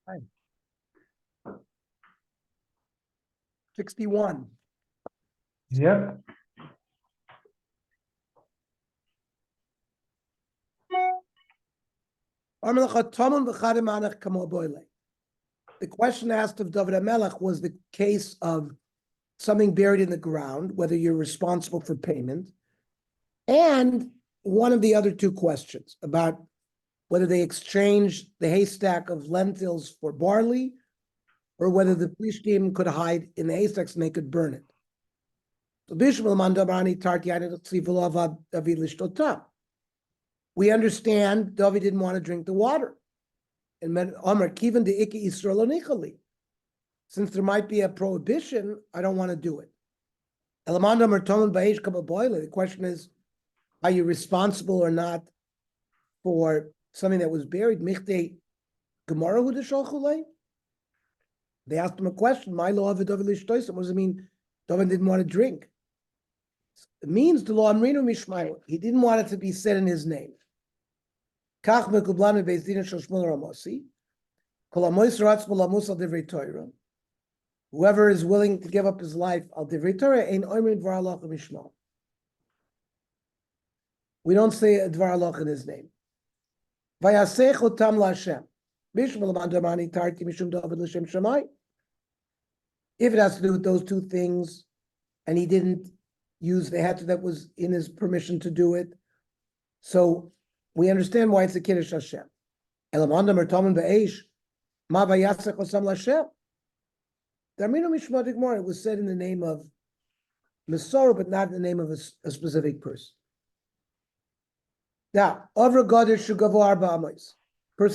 Fine. 61. Yep. The question asked of David HaMelech was the case of something buried in the ground, whether you're responsible for payment, and one of the other two questions about whether they exchange the haystack of lentils for barley, or whether the plishtim could hide in the haystacks and they could burn it. So we understand David didn't want to drink the water. And since there might be a prohibition, I don't want to do it. The question is, are you responsible or not for something that was buried? They asked him a question. My law of David Lishtois. What does it mean? David didn't want to drink. It means the law Amrinu Mishmael. He didn't want it to be said in his name. Whoever is willing to give up his life al divrei Torah ein oimrin dvar halacha mishmal. We don't say a dvar halacha in his name. Vayasech otam laHashem. If it has to do with those two things, and he didn't use the heter that was in his permission to do it, so we understand why it's a kiddush Hashem. It was said in the name of Masorah, but not in the name of a specific person. Now, person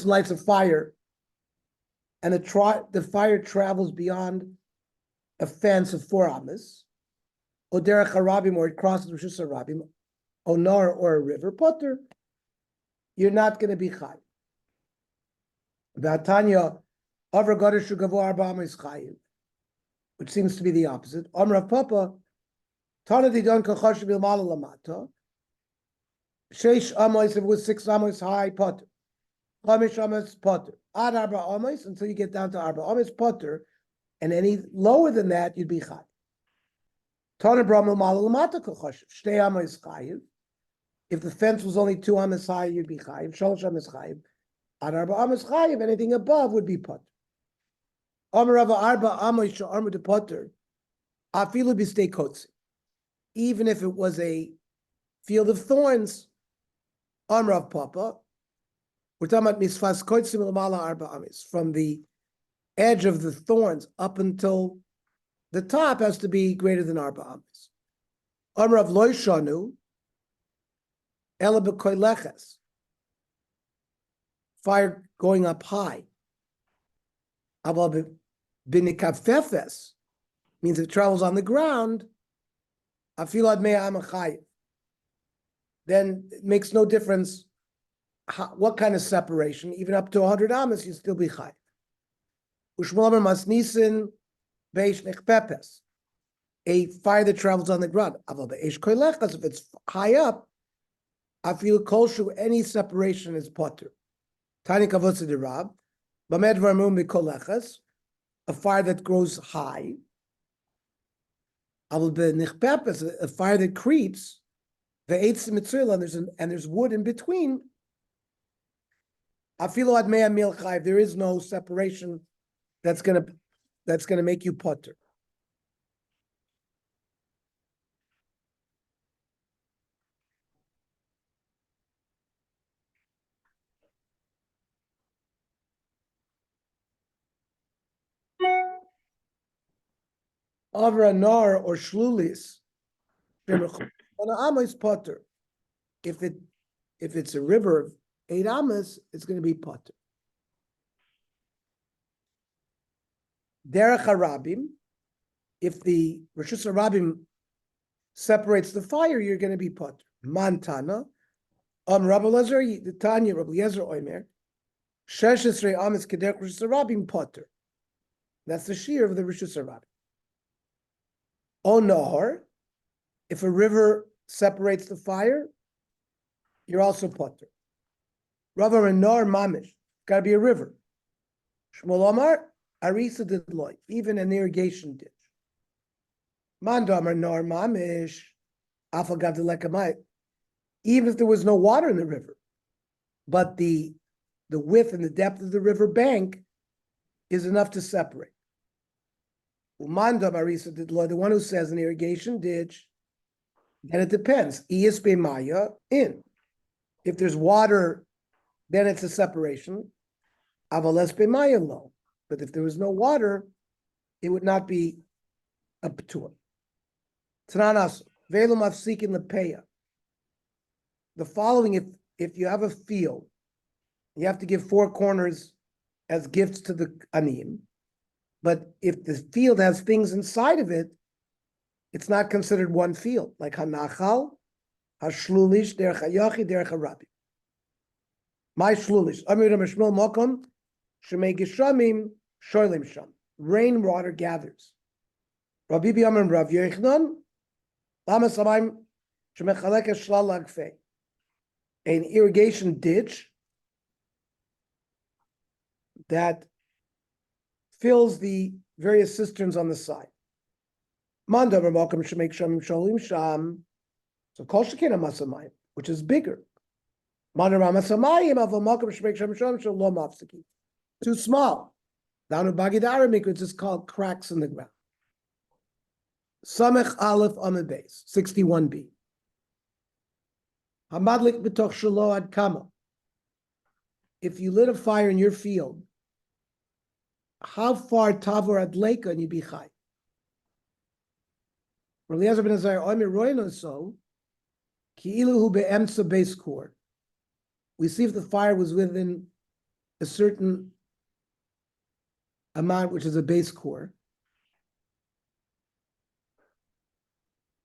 lights a fire, and the fire travels beyond a fence of 4 amas, or derech harabim, or it crosses rishus harabim, or nar, or a river, potter, you're not going to be chai. V'atanya avra gadish shugavu 4 amas chayiv, which seems to be the opposite. Amrav Papa, Tana didon kachashiv ilmala lamata, sheish amos, if it was 6 amos high, potter. Chamish amos, potter. Ad 4 amos, until you get down to 4 amos, potter, and any lower than that, you'd be chai. Tana bramel mala lamata kachashiv, shtei amos chayiv. If the fence was only 2 amos high, you'd be chayiv. Shalosh amos chayiv. Ad 4 amos chayiv, anything above would be potter. Even if it was a field of thorns, Amrav Papa, we're talking about misfas kotzim l'mala 4 amis. From the edge of the thorns up until the top has to be greater than 4 amis. Amrav lo shanu ela b'koileches. Fire going up high. Binikafefes means it travels on the ground. Afilad mea amachayiv. Then it makes no difference what kind of separation. Even up to 100 amas, you still be chayiv. Ushmolamer masnisin beish nechpepes. A fire that travels on the ground. Aval be'esh koilechas, if it's high up, afil kolshu, any separation is potter. Tani kavotzi de rab. Bamed varmum b'kolechas. A fire that grows high, a fire that creeps, and there's wood in between. There is no separation that's gonna make you potter. Avra nar or shlulis, amas potter. If it's a river of 8 amas, it's going to be potter. Derech harabim, if the rishus harabim separates the fire, you're going to be potter. Mantana, Rabbi Lezer, the Tanya, Rabbi Yezer Oimer, 16 amas kederech rishus harabim potter. That's the shear of the rishus harabim. O nahar, if a river separates the fire, you're also potter. Rava and nahar mamish, got to be a river. Shmuel Omar, Arisa did loy, even an irrigation ditch. Mandamar nor mamish, afagadelekamayit. Even if there was no water in the river, but the width and the depth of the river bank is enough to separate. Umandam Arisa did loy, the one who says an irrigation ditch, then it depends. Iyispe maya in. If there's water, then it's a separation. Avales be maya lo. But if there was no water, it would not be a ptur. Tananas velo mafsikin lepeya. The following, if you have a field, you have to give 4 corners as gifts to the aniyim. But if the field has things inside of it, it's not considered one field, like hanachal, hashlulish, derech hayachi, derech harabi. My shlulish, amir mishmol mokom, shemei gishamim, shoylim sham. Rainwater gathers. Rabbi Biyam and Rav Yochanan, lama samayim, shemechalek shlal lagfei. An irrigation ditch that fills the various cisterns on the side. Manda Ramakam should make Shamim Sholim Sham. So Kol Shekina Masamayim, which is bigger. Manda Ramasamayim of Ramakam should make Shamim Sholim Shalom Mafsaki. Too small. Down to Bagid Aramik, which is called cracks in the ground. Samech Aleph Amid Base, 61b. Hamadlik B'toch Shalo Ad Kama. If you lit a fire in your field, how far Tavor Ad Leika and you'd be chai? We see if the fire was within a certain amount, which is a base core.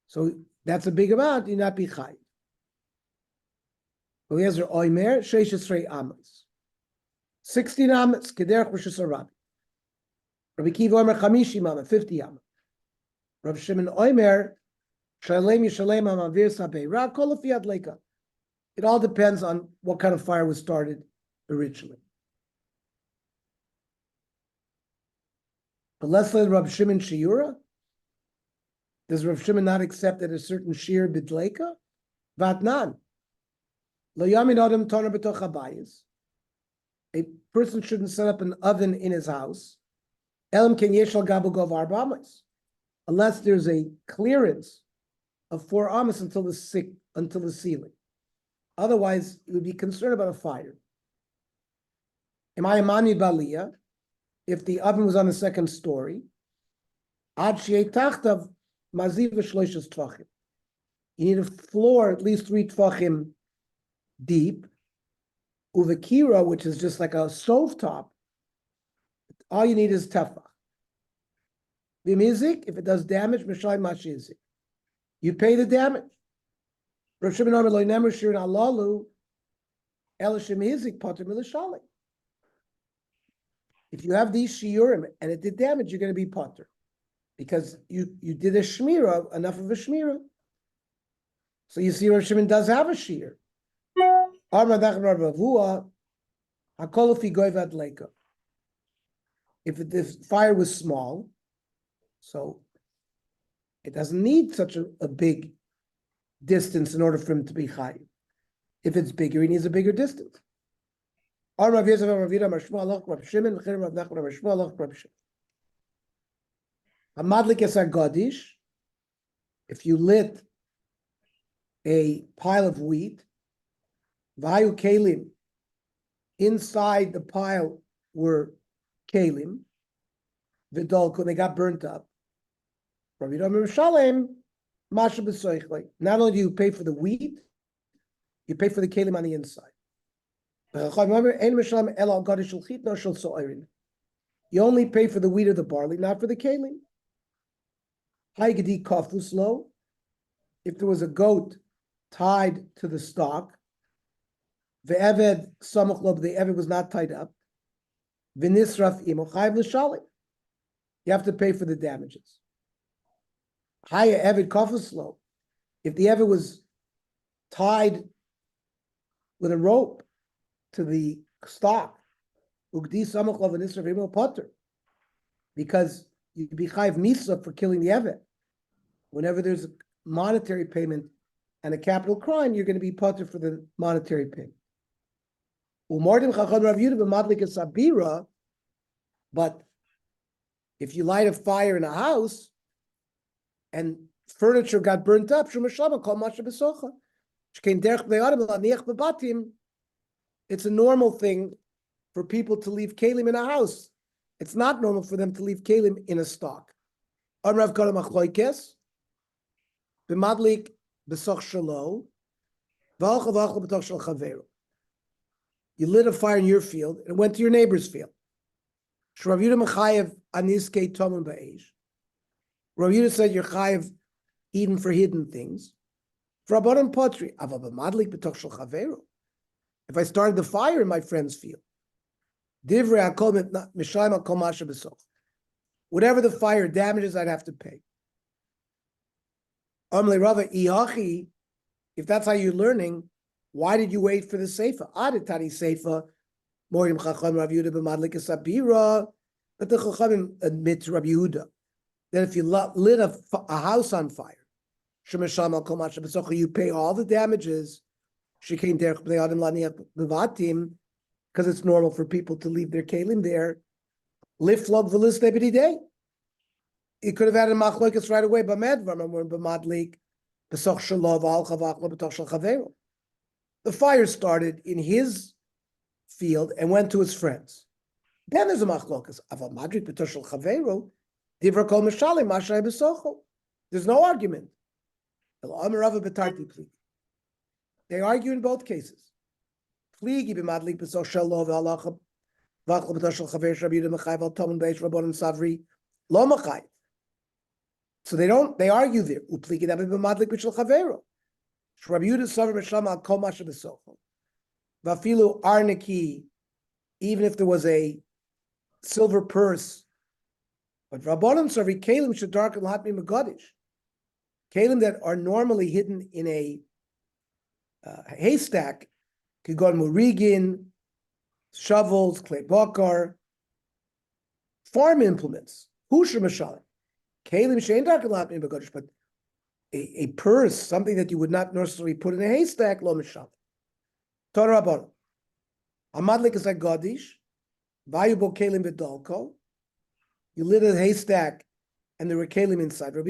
So that's a big amount, you not be chai. Eliezer Oimer, 16 amas. 16 amas, kederech Rosh Hashanah. Rabbi Kiva Omer 50 amas, 50 amas. Rav Shimon Oimer, Shalem Yishalem Amavir Sabei, Ra Kol Lefi Ad Leika. It all depends on what kind of fire was started originally. But let's let Rav Shimon Shiura. Does Rav Shimon not accept that a certain shear bidleika? Vatnan. Lo yamin adam toner b'toch habayis. A person shouldn't set up an oven in his house. Elam ken yeshal gabu gov arbamas. Unless there's a clearance of 4 amas until the ceiling. Otherwise, you would be concerned about a fire. Am I a mani baliyah? If the oven was on the 2nd story, ad sheyei tachtav maziv v'shloishes tvachim. You need a floor at least 3 tvachim deep. Uvekira, which is just like a stovetop, all you need is tefach. V'mizik, if it does damage, mishayim mashizik. You pay the damage. Rav Shimon Omer lo nemer shirin alalu, el shemizik pater milishalik. If you have these shiurim and it did damage, you're going to be pater, because you did a shmira, enough of a shmira. So you see, Rav Shimon does have a shear. If the fire was small, so it doesn't need such a big distance in order for him to be chai. If it's bigger, he needs a bigger distance. If you lit a pile of wheat, vayu kelim, inside the pile were kelim, vidol, they got burnt up. Not only do you pay for the wheat, you pay for the kelim on the inside. You only pay for the wheat or the barley, not for the kelim. If there was a goat tied to the stalk, the eved was not tied up. You have to pay for the damages. If the eved was tied with a rope to the stalk, Ugdi samach of an isra v'imo potter. Because you'd be chayiv misa for killing the evet. Whenever there's a monetary payment and a capital crime, you're going to be potter for the monetary payment. Umardim chacham Rav Yehuda b'madlik sabira. But if you light a fire in a house and furniture got burnt up, it's a normal thing for people to leave kalim in a house. It's not normal for them to leave kalim in a stock. You lit a fire in your field and went to your neighbor's field. Rav Yehuda said you're chayiv even for hidden things. If I started the fire in my friend's field, whatever the fire damages, I'd have to pay. If that's how you're learning, why did you wait for the seifa? Aditari seifa. Morim Chacham Rav Yehuda b'madlik sabira, but the Chachamim admit to Rav Yehuda that if you lit a house on fire, you pay all the damages, because it's normal for people to leave their kalim there. Liflog v'lis nebedi day. He could have had a machlokas right away. The fire started in his field and went to his friends. Then there's a machlokas. There's no argument. They argue in both cases. So they argue there. Vafilu arniki, even if there was a silver purse, but Rabbanan Sarvi Kalim should darken Latmi Megadish. Kalim that are normally hidden in a haystack could go on Murigin, shovels, clay bakar, farm implements. Husha Mashalim. Kalim Shein darken Latmi Megadish, but a purse, something that you would not necessarily put in a haystack, Lo Mashalim. Torah Rabbanan. Amadlik is like Gadish, valuable Kalim Bedolko. You lit a haystack and there were kalim inside. You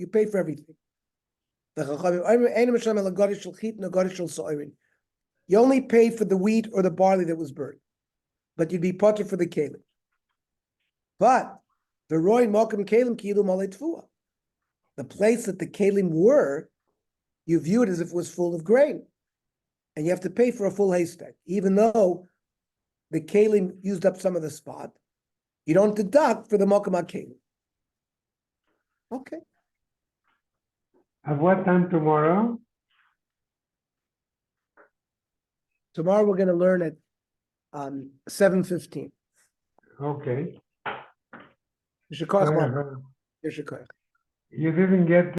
pay for everything. You only pay for the wheat or the barley that was burned, but you'd be potter for the kalim. But the roy mokum kalim kilu maletfua, the place that the kalim were, you view it as if it was full of grain, and you have to pay for a full haystack, even though the kalim used up some of the spot. You don't deduct for the mokum kalim. Okay. At what time tomorrow? Tomorrow we're going to learn at 7:15. Okay. You You didn't get